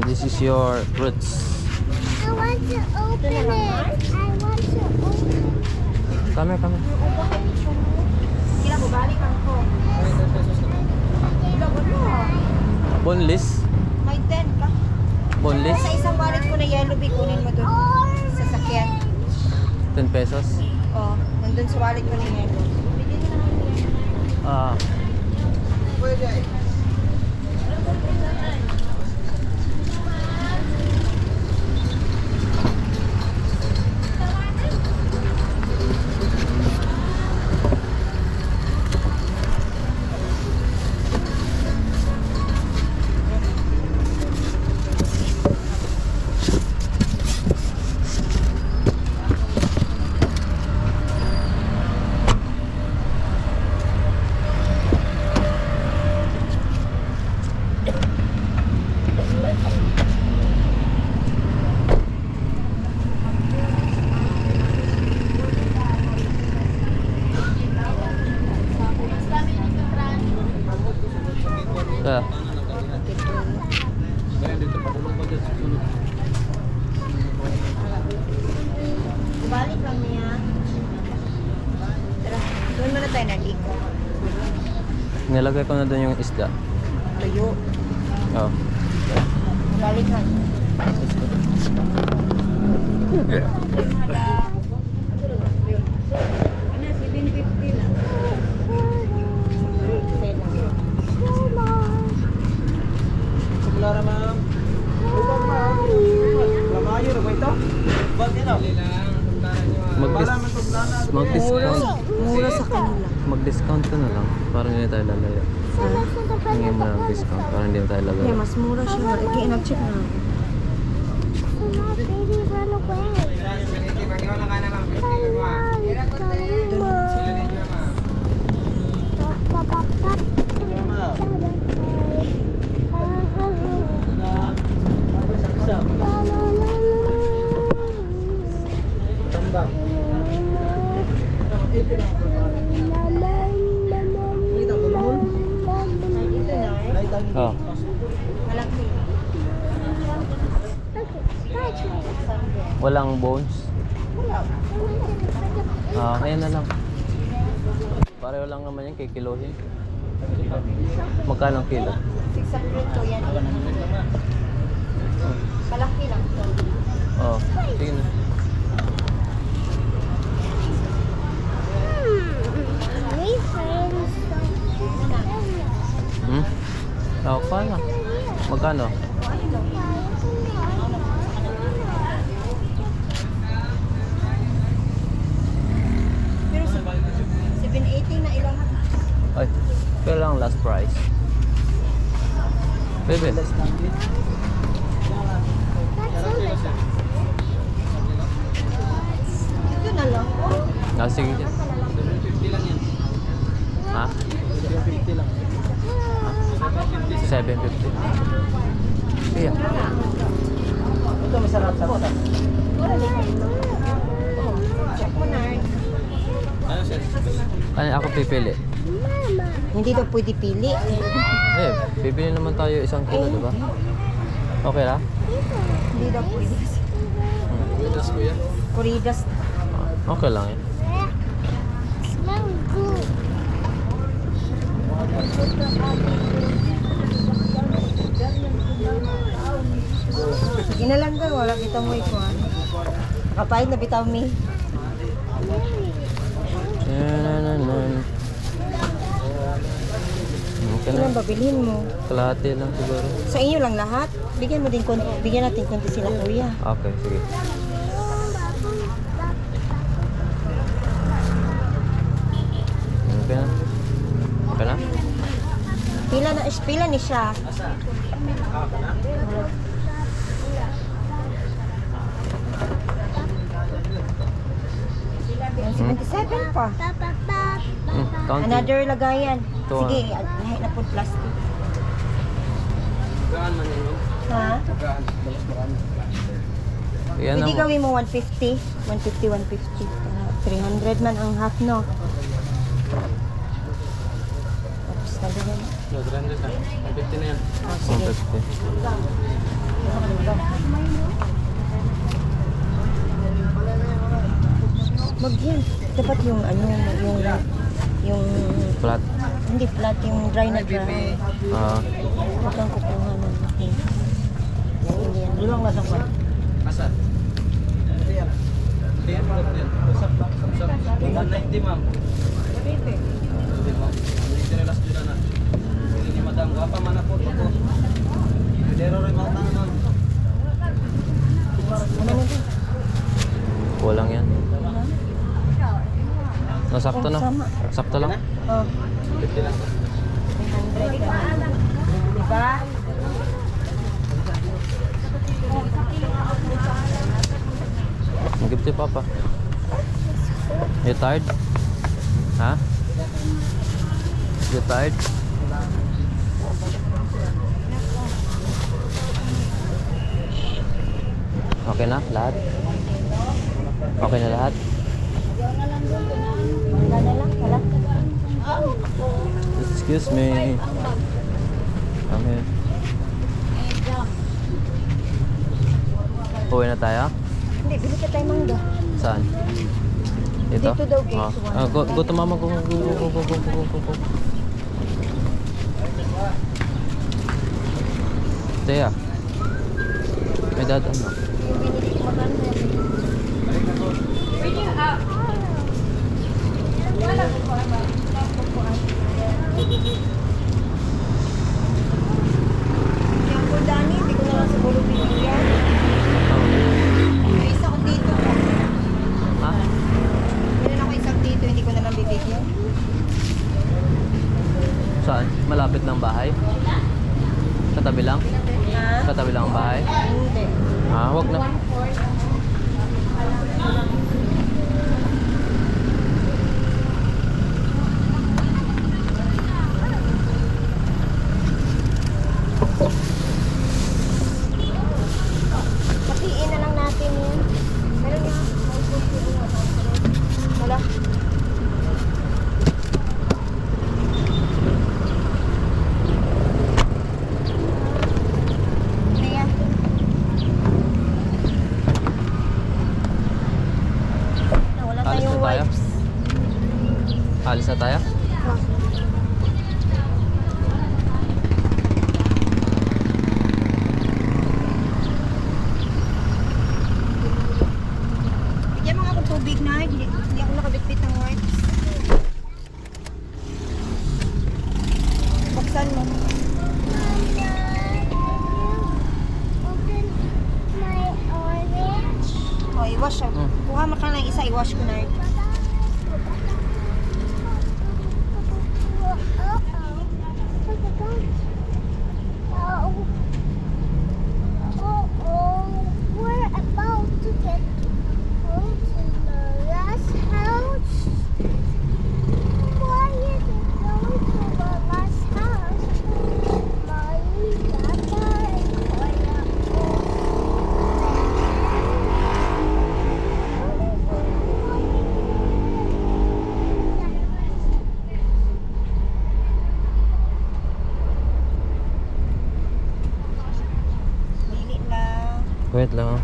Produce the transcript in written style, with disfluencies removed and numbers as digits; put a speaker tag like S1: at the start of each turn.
S1: This is your fruits.
S2: I want to open it. I want to open it.
S1: Come here, come here.
S3: Kila mo balik ako.
S1: Boneless?
S3: May 10 ka.
S1: Boneless?
S3: Sa isang wallet ko na yellow big, kunin mo doon. Sa sakyan.
S1: 10 pesos?
S3: Oh, nandun sa wallet ko na yellow.
S1: Ah. Kaya,
S3: Balik lang niya. Tara, doon muna tayo naliko.
S1: nilagay ko na doon yung isda.
S3: Layo.
S1: Oh.
S3: Balik lang. Ano, 750 lang.
S4: Lara ma'am. Upang ma'am. Lamayo na ba ito? Ba't yan o?
S1: Mag-discount.
S3: Mura sa kanila.
S1: Mag-discount ka na lang para hindi na tayo lalayo. Hingin mo ng discount para hindi na tayo
S3: Kaya
S1: lalayo.
S3: mas mura siya. Kaya nag-check na ako.
S2: Baby, run away.
S4: Tambang. Kita ko naman.
S1: Oh.
S3: Malaki.
S1: Walang bones.
S3: Wala.
S1: Ah, ayan na lang. Pareho lang naman yan, kikilohin. Magkano ang kilo?
S3: 600 to yan. Malaki lang to.
S1: Oh, sige na. Hmm? Oh, paano? Magkano?
S3: Pero 780 na ilang.
S1: Ay, kaya lang last price. Bebe.
S3: Ito na lang. Oh.
S1: Ah, sige dyan.
S4: 750 lang yan.
S1: Ha?
S4: 750 lang.
S1: 750. Kaya.
S4: Ito masarap sa mata.
S3: Check mo na.
S4: Ano sir?
S1: Ano ako pipili?
S3: Hindi daw pwede pili.
S1: Eh, pipili naman tayo isang kilo, di ba? Okay lang?
S3: Hindi daw pwede.
S4: Pitas ko yan.
S3: Kuridas.
S1: Okay lang yan.
S2: Smell good.
S3: Sige na lang daw. Wala kita mo ikuan. Nakapahit na bitaw mi.
S1: Okay
S3: Ilan
S1: na.
S3: ba bilhin mo?
S1: Kalahati lang siguro.
S3: Sa inyo lang lahat? Bigyan mo din konti. Bigyan natin konti sila kuya.
S1: Okay, sige. Okay na. Okay na?
S3: Pila ni siya.
S4: Asa? Ah, na?
S3: Yan, 77 pa.
S1: Counting.
S3: Another lagayan.
S1: Ito,
S3: Sige, lahat na po plastic.
S4: Gaan man yan yun.
S3: Ha?
S4: Gaan. Balas marami.
S1: Yan
S3: Pwede
S1: ang...
S3: gawin mo 150. 150, 150. 300 man ang half, no? Tapos na ganyan.
S1: No, 300 na. 150 na yan.
S3: Oh, sige.
S1: 150.
S3: Mag-yan. Dapat yung ano, yung
S1: Flat.
S3: hindi flat, yung dry na dry. Huwag kang kukuha ng laki. Hindi yan.
S4: Ilang lasang pa?
S1: Asan?
S4: Ayan.
S1: Ayan,
S4: Usap lang.
S1: 190 ma'am.
S3: Baby.
S1: Hindi ma'am. Hindi relas dyan na. Hindi ni madam. Wapa man ako. Ito. Dero rin mga tangan.
S3: Ano na din?
S1: Kulang yan. Nasakto na.
S3: Sama.
S1: Sakto lang.
S3: Oh.
S1: 50 lang.
S3: 300 ka. Diba?
S1: Give to Papa. You tired? Ha? You tired? Okay na lahat? Okay na lahat?
S3: Wala na lang. Wala.
S1: Excuse me. Come here. Uwi na tayo?
S3: Hindi, bili ka tayo mangga.
S1: Saan? Dito?
S3: Dito daw, guys.
S1: Go to mama. Go. Teya. May dadaan na.
S3: Yung binili ko maganda. Yung po Dani, hindi ko na lang siguro bibigyan. May isa ko dito.
S1: Ha?
S3: Meron ako isang dito, hindi ko na lang bibigyan.
S1: Saan? Malapit ng bahay? Katabi lang?
S3: Ha?
S1: Katabi lang ang bahay?
S3: Hindi.
S1: Ah, wag na.
S3: Patiin na lang natin yan. Meron nga. Wala. Kaya. Wala
S1: Alis
S3: tayong
S1: na tayo?
S3: wipes.
S1: Alis na tayo?
S3: Bigyan mo nga akong tubig na. Hindi ako nakabitbit ng wipes. Buksan mo.
S2: Open my orange.
S3: O, i-wash. Kuha mo ka ng isa, i-wash ko na.
S2: We're about to get home to the last house. Why is it going to the last house? Mommy, Papa, and Kuya.
S3: Dili lang.
S1: Wait lang.